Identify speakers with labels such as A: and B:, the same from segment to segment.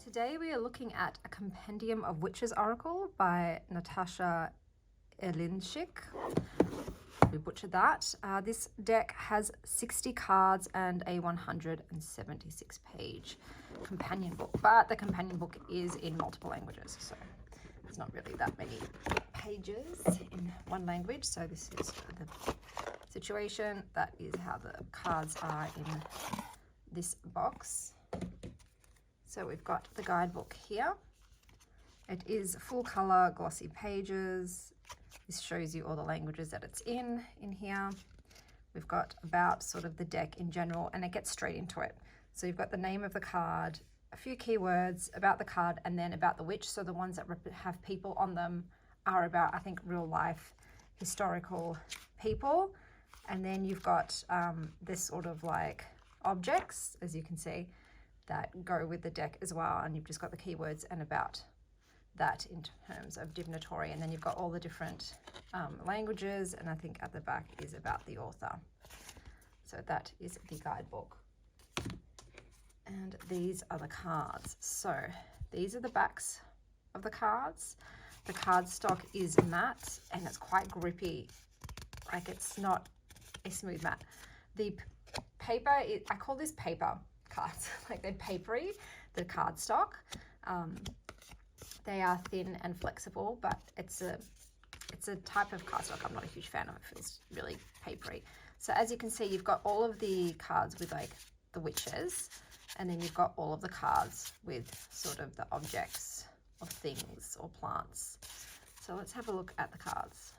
A: Today we are looking at a Compendium of Witches Oracle by Natasa Ilincic. We butchered that. This deck has 60 cards and a 176 page companion book, but the companion book is in multiple languages, so there's not really that many pages in one language. So this is the situation. That is how the cards are in this box. So we've got the guidebook here. It is full color, glossy pages. This shows you all the languages that it's in here. We've got about sort of the deck in general, and it gets straight into it. So you've got the name of the card, a few keywords about the card, and then about the witch. So the ones that have people on them are about, I think, real life historical people. And then you've got this sort of like objects, as you can see, that go with the deck as well, and you've just got the keywords and about that in terms of divinatory, and then you've got all the different languages, and I think at the back is about the author. So that is the guidebook, and these are the cards. So these are the backs of the cards. The cardstock is matte and it's quite grippy, like it's not a smooth matte. The paper, I call this paper cards, like they're papery, the cardstock. They are thin and flexible, but it's a type of cardstock I'm not a huge fan of. It feels really papery. So as you can see, you've got all of the cards with like the witches, and then you've got all of the cards with sort of the objects of things or plants. So let's have a look at the cards.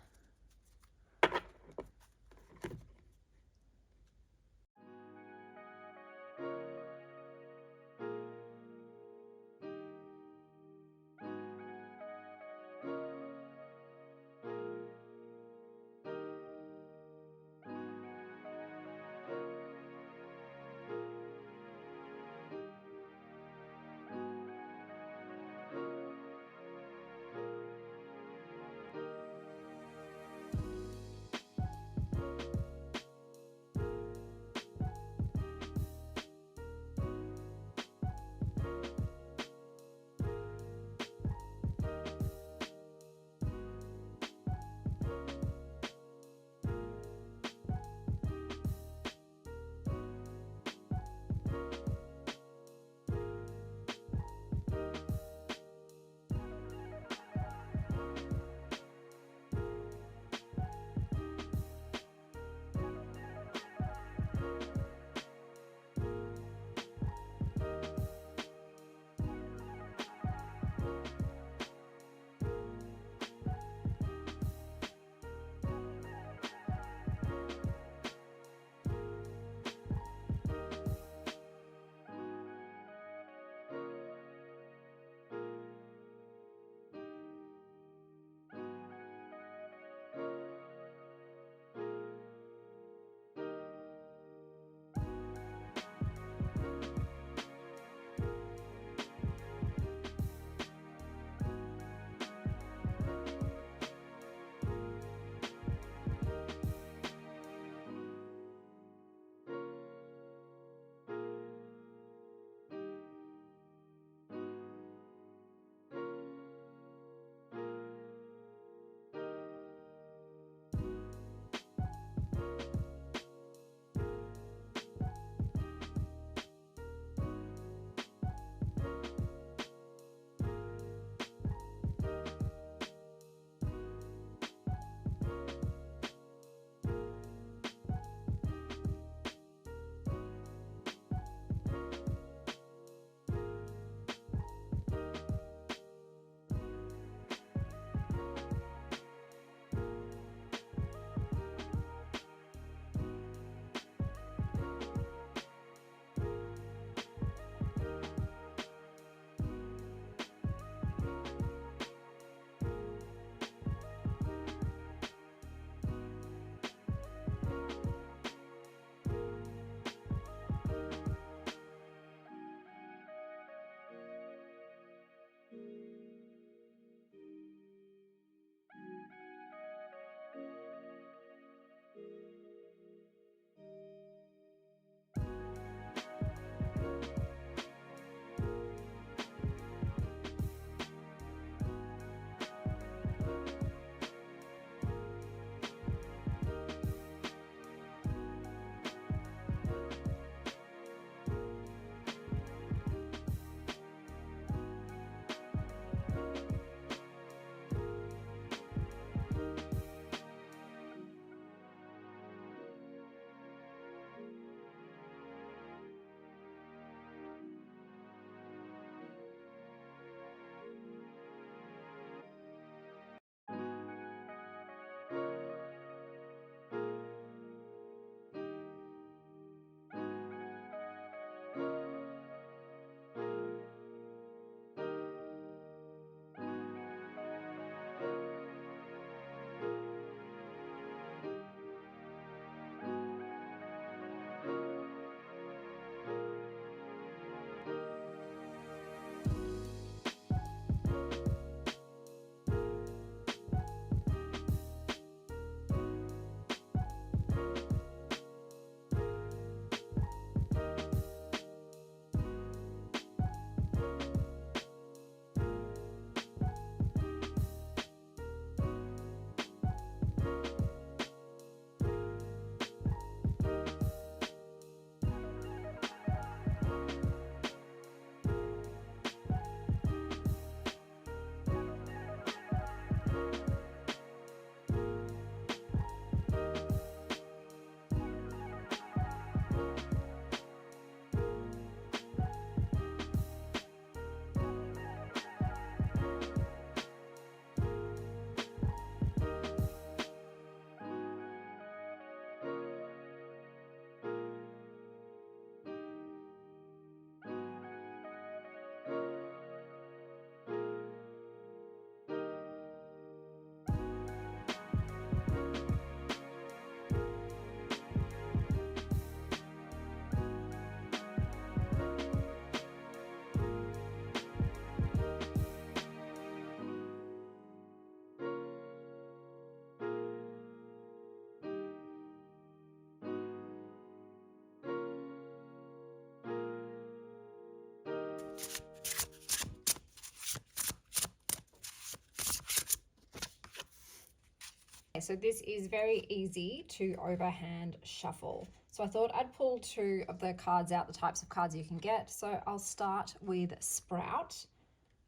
A: so this is very easy to overhand shuffle. So I thought I'd pull 2 of the cards out, the types of cards you can get. So I'll start with Sprout.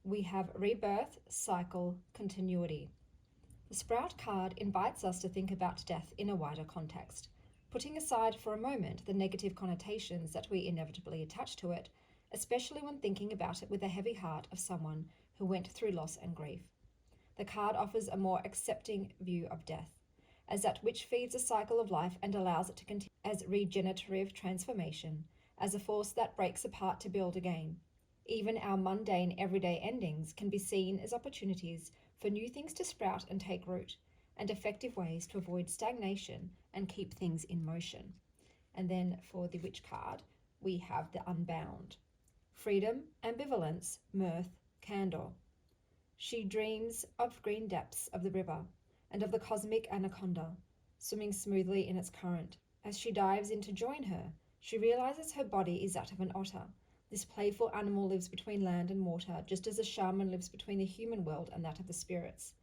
A: We have Rebirth, Cycle, Continuity. The Sprout card invites us to think about death in a wider context, putting aside for a moment the negative connotations that we inevitably attach to it, especially when thinking about it with a heavy heart of someone who went through loss and grief. The card offers a more accepting view of death, as that which feeds a cycle of life and allows it to continue as regenerative transformation, as a force that breaks apart to build again. Even our mundane everyday endings can be seen as opportunities for new things to sprout and take root, and effective ways to avoid stagnation and keep things in motion. And then for the Witch card, we have the Unbound. Freedom, ambivalence, mirth, candor. She dreams of green depths of the river and of the cosmic anaconda, swimming smoothly in its current. As she dives in to join her, she realizes her body is that of an otter. This playful animal lives between land and water, just as a shaman lives between the human world and that of the spirits.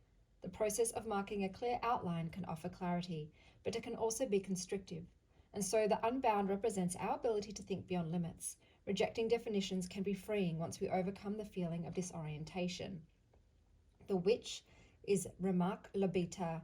A: The process of marking a clear outline can offer clarity, but it can also be constrictive. And so the Unbound represents our ability to think beyond limits. Rejecting definitions can be freeing once we overcome the feeling of disorientation. The Witch is Remark Labita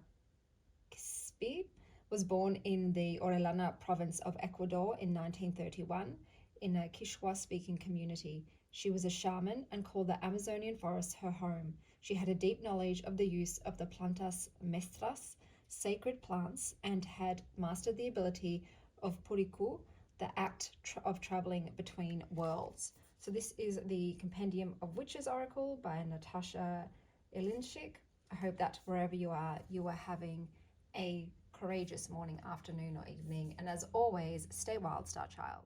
A: Kispi, was born in the Orellana province of Ecuador in 1931 in a Quechua-speaking community. She was a shaman and called the Amazonian forest her home. She had a deep knowledge of the use of the plantas mestras, sacred plants, and had mastered the ability of puriku, the act of traveling between worlds. So this is the Compendium of Witches Oracle by Natasa Ilincic. I hope that wherever you are having a courageous morning, afternoon, or evening. And as always, stay wild, Star Child.